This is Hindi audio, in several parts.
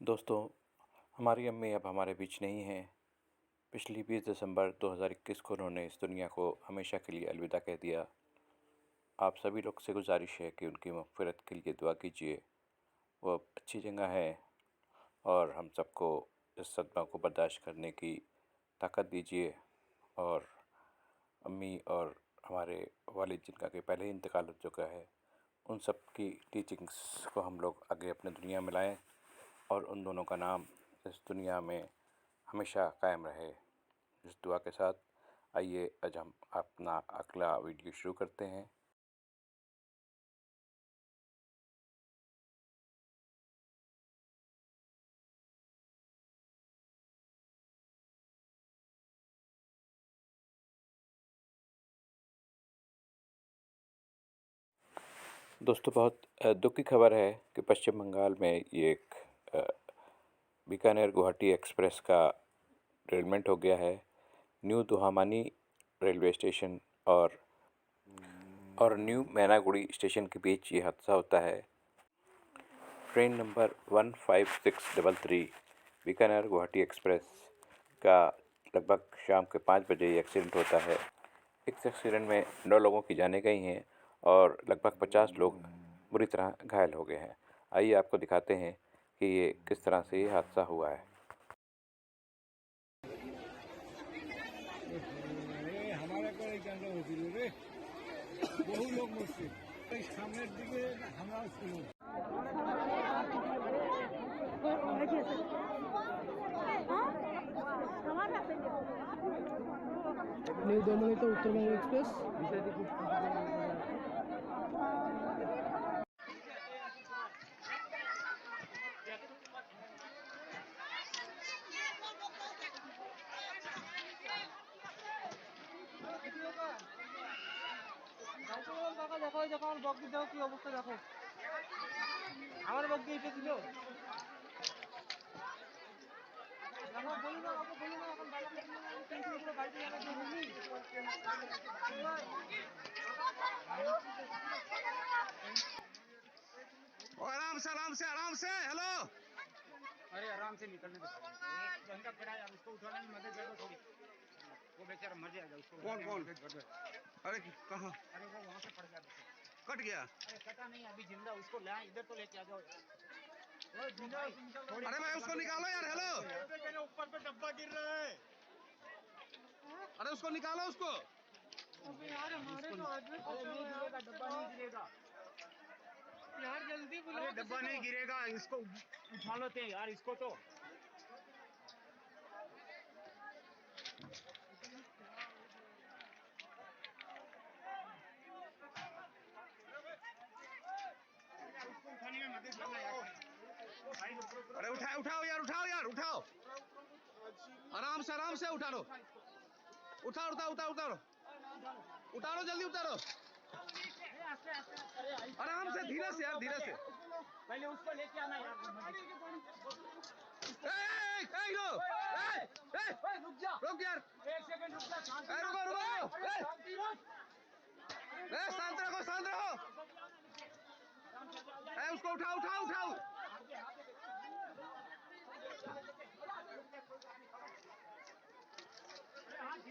दोस्तों, हमारी अम्मी अब हमारे बीच नहीं हैं। पिछली 20 दिसंबर 2021 को उन्होंने इस दुनिया को हमेशा के लिए अलविदा कह दिया। आप सभी लोग से गुजारिश है कि उनकी मग़फ़िरत के लिए दुआ कीजिए। वो अब अच्छी जगह है और हम सबको इस सदमा को बर्दाश्त करने की ताकत दीजिए। और अम्मी और हमारे वालिद जिनका कि पहले ही इंतकाल हो चुका है, उन सब की टीचिंग्स को हम लोग आगे अपने दुनिया में लाएँ और उन दोनों का नाम इस दुनिया में हमेशा कायम रहे। इस दुआ के साथ आइए आज हम अपना अगला वीडियो शुरू करते हैं। दोस्तों, बहुत दुख की खबर है कि पश्चिम बंगाल में ये एक बीकानेर गुवाहाटी एक्सप्रेस का डेरेलमेंट हो गया है। न्यू दुहामानी रेलवे स्टेशन और न्यू मैनागुड़ी स्टेशन के बीच ये हादसा होता है। Train number 15633 Bikaner Guwahati express का लगभग शाम के 5 बजे ये एक्सीडेंट होता है। इस एक्सीडेंट में 9 लोगों की जानें गई हैं और लगभग 50 लोग बुरी तरह घायल हो गए हैं। आइए आपको दिखाते हैं कि ये किस तरह से ये हादसा हुआ है। हमारा করে কেন হয়েছিল রে বহু লোক মরছে এই সামনের দিকে হামলা ছিল न्यू दमनिका उत्तरबंग एक्सप्रेस দেখো দেখো আমার বগি দেখো কি অবস্থা দেখো আমার বগি এটা ছিল দেখো বলি না এখন বাড়িতে পুরো বাড়িতে যাবে आराम से हेलो अरे आराम से निकलने दो बंदा खड़ा है उसको उठाने में मदद कर दो थोड़ी वो बेचारा मर जाएगा उसको कौन अरे कहाँ अरे वो वहाँ से पड़ गया कट गया अरे कटा नहीं अभी जिंदा उसको ले इधर तो लेके आ जाओ अरे भाई उसको निकालो यार हेलो मेरे ऊपर पे डब्बा गिर रहा है अरे उसको निकालो उसको अबे यार हमारे तो आदमी गिरेगा डब्बा नहीं गिरेगा यार जल्दी बुलाओ अरे डब्बा नहीं गिरेगा इसको उठा लेते हैं यार इसको तो उठाने में मदद करना यार अरे उठाओ यार आराम से उठा लो उतारो जल्दी उतारो आराम से धीरे से पहले उसको लेके आना यार रुक यार 1 सेकंड रुक जा शांत रहो उसको उठाओ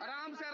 आराम से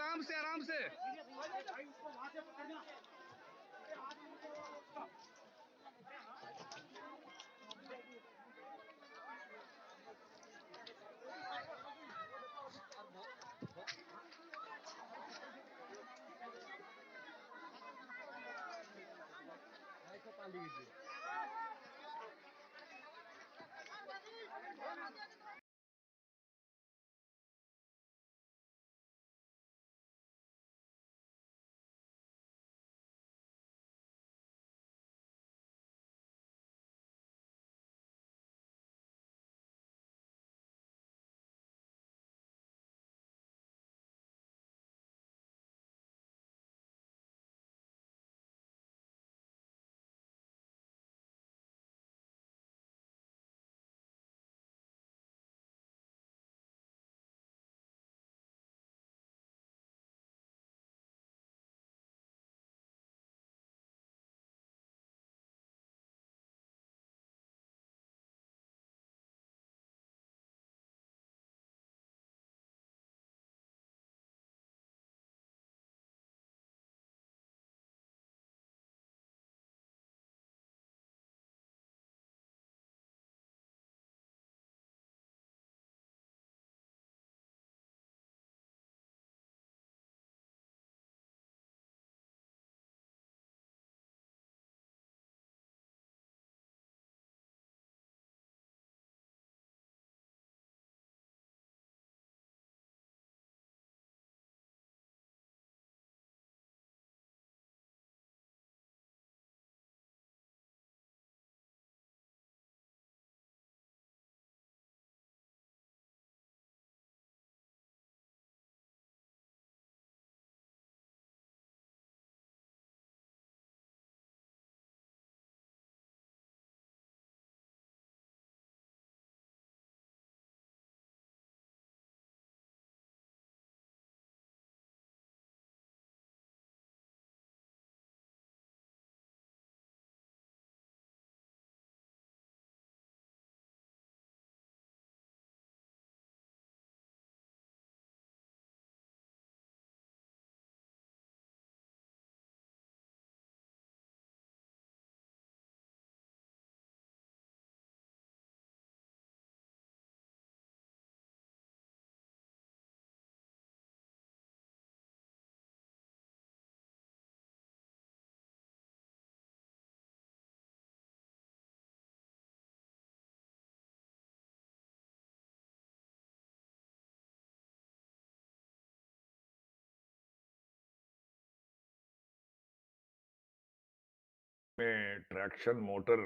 में ट्रैक्शन मोटर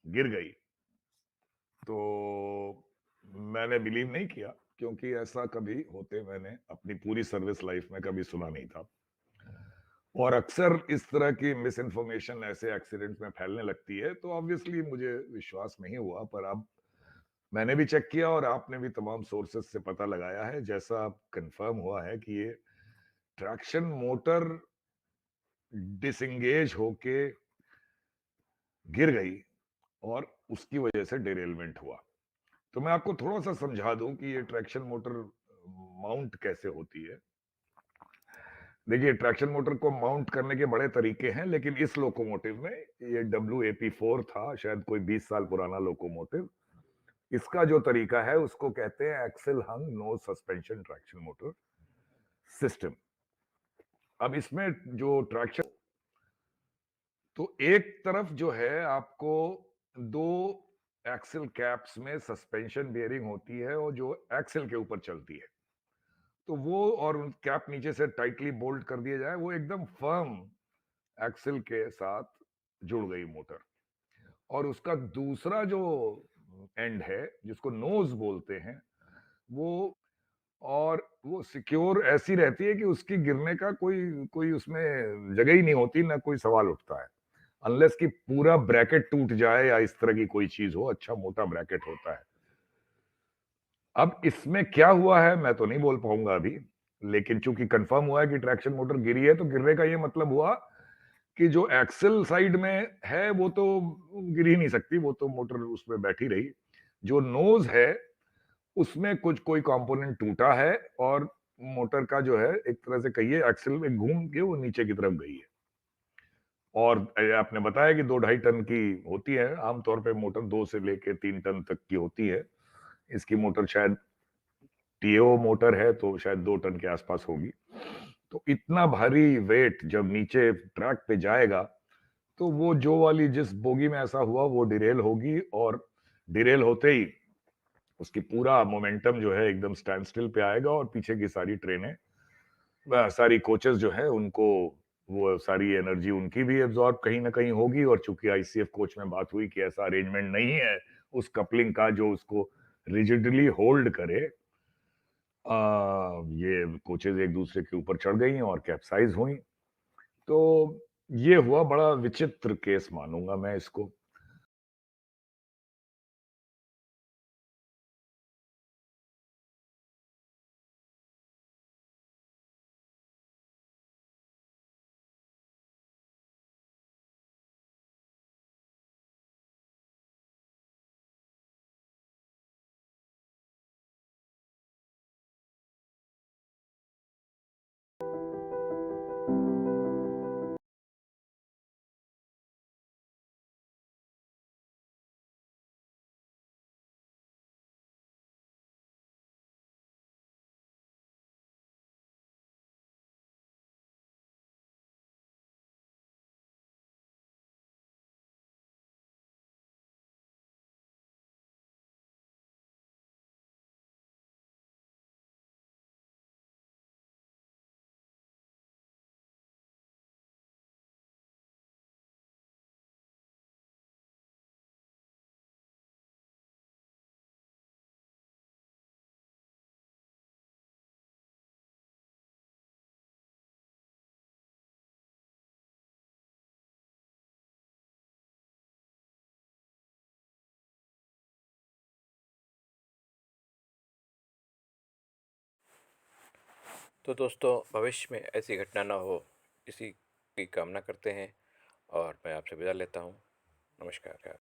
गिर गई, तो मैंने बिलीव नहीं किया, क्योंकि ऐसा कभी होते मैंने अपनी पूरी सर्विस लाइफ में कभी सुना नहीं था। और अक्सर इस तरह की मिस इन्फॉर्मेशन ऐसे एक्सीडेंट में फैलने लगती है, तो ऑब्वियसली मुझे विश्वास नहीं हुआ। पर अब मैंने भी चेक किया और आपने भी तमाम सोर्सेस से पता लगाया है, जैसा अब कंफर्म हुआ है कि ये ट्रैक्शन मोटर डिसएंगेज होके गिर गई और उसकी वजह से डिरेलमेंट हुआ। तो मैं आपको थोड़ा-सा समझा दूँ कि ये ट्रैक्शन मोटर माउंट कैसे होती है। देखिए, ट्रैक्शन मोटर को माउंट करने के बड़े तरीके हैं, लेकिन इस लोकोमोटिव में ये WAP4 था, शायद कोई 20 साल पुराना लोकोमोटिव। इसका जो तरीका है, उसको कहते हैं axle hung nose suspension traction motor system. अब इसमें जो ट्रैक्शन, तो एक तरफ जो है आपको 2 एक्सल कैप्स में सस्पेंशन बेयरिंग होती है और जो एक्सल के ऊपर चलती है। तो वो और उन कैप नीचे से टाइटली बोल्ट कर दिया जाए, वो एकदम फर्म एक्सल के साथ जुड़ गई मोटर। और उसका दूसरा जो एंड है, जिसको नोज बोलते हैं, वो और वो सिक्योर ऐसी रहती है कि उसकी गिरने का कोई कोई उसमें जगह ही नहीं होती, ना कोई सवाल उठता है। अनलेस कि पूरा ब्रैकेट टूट जाए या इस तरह की कोई चीज हो, अच्छा मोटा ब्रैकेट होता है। अब इसमें क्या हुआ है मैं तो नहीं बोल पाऊंगा अभी, लेकिन चूंकि कंफर्म हुआ है कि ट्रैक्शन मोटर गिरी है, तो गिरने का ये मतलब हुआ कि जो एक्सल साइड में है वो तो गिर ही नहीं सकती, वो तो मोटर उसमें बैठी रही। जो नोज है उसमें कुछ कोई कंपोनेंट टूटा है और मोटर का जो है, एक तरह से कहिए एक्सल में घूम के वो नीचे की तरफ गई है। और आपने बताया कि 2-2.5 टन की होती है आमतौर पे मोटर, 2 से लेके 3 टन तक की होती है। इसकी मोटर शायद टीओ मोटर है, तो शायद 2 टन के आसपास होगी। तो इतना भारी वेट जब नीचे ट्रैक पे जाएगा, तो वो जो वाली जिस बोगी में ऐसा हुआ वो डिरेल होगी, और डिरेल होते ही उसकी पूरा मोमेंटम जो है एकदम स्टैंड स्टिल पे आएगा, और पीछे की सारी ट्रेनें, सारी कोचेस जो है उनको वो सारी एनर्जी उनकी भी एब्जॉर्ब कहीं ना कहीं होगी। और चूंकि आईसीएफ कोच में बात हुई कि ऐसा अरेंजमेंट नहीं है उस कपलिंग का जो उसको रिजिडली होल्ड करे, ये कोचेज एक दूसरे के ऊपर चढ़ गई और कैप्साइज हुई। तो ये हुआ, बड़ा विचित्र केस मानूंगा मैं इसको। तो दोस्तों, भविष्य में ऐसी घटना ना हो, इसी की कामना करते हैं और मैं आपसे विदा लेता हूँ। नमस्कार।